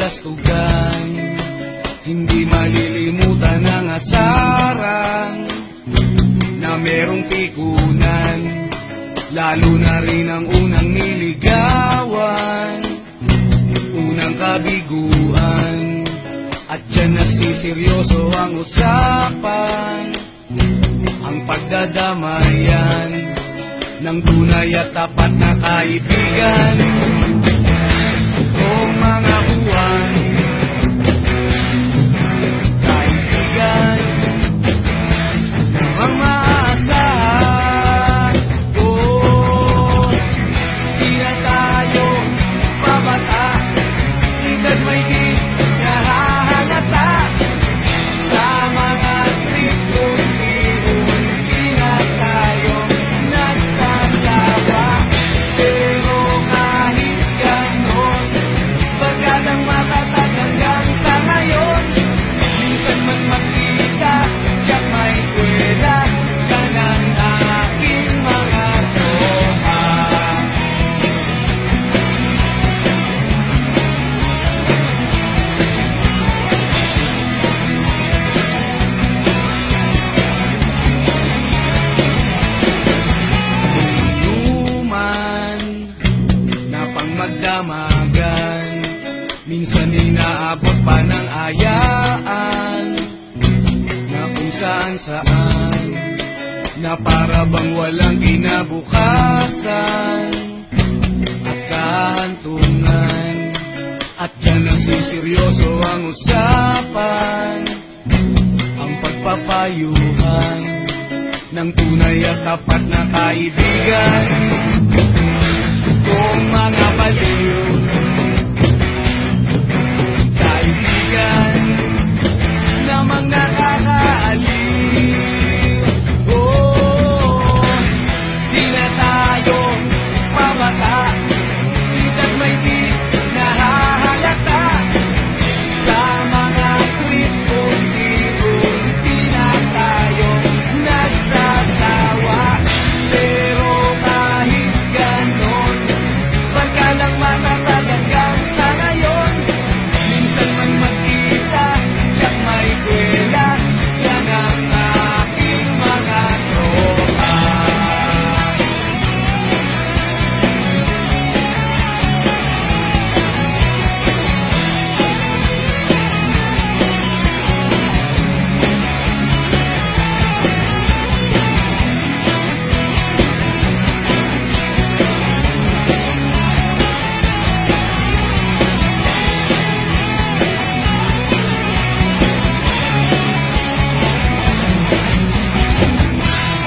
kaplastugan. Hindi malilimutan ang asaran na merong pikunan, lalo na rin ang unang niligawan, unang kabiguan. At dyan nasiseryoso ang usapan, ang pagdadamayan ng tunay at tapat na kaibigan. Kung mga buwan, kaibigan, namang maaasahan. Oh, di na tayo pabata, edad may di nahahalata. Sa mga trip unti-unti na tayo nagsasawa. Pero kahit ganon, pagkadang matatag hanggang sa ngayon, minsan man magkita, siya may kwela ka ng aking mga tropa. Inuman na pang magdamagan, minsan inaabot pa ng ayaan, na kung saan-saan, na para bang walang kinabukasan at kahantungan. At dyan nasiseryoso ang usapan, ang pagpapayuhan ng tunay at tapat na kaibigan. Kung mga baliw, kaibigan, namang nakakaaliw. Oh, di na tayo pabata, edad may di nahahalata. Sa mga trip unti-unti na tayo nagsasawa. Pero kahit ganon, pagka lang matatag hanggang sa ngayon, minsan man magkita, tiyak may kwela, yan ang aking mga tropa.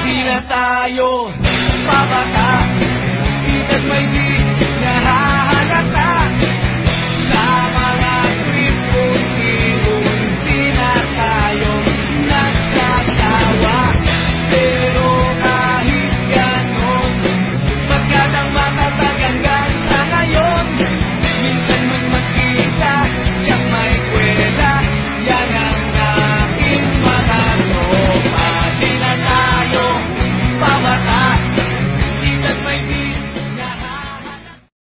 Di na tayo pabata, edad may di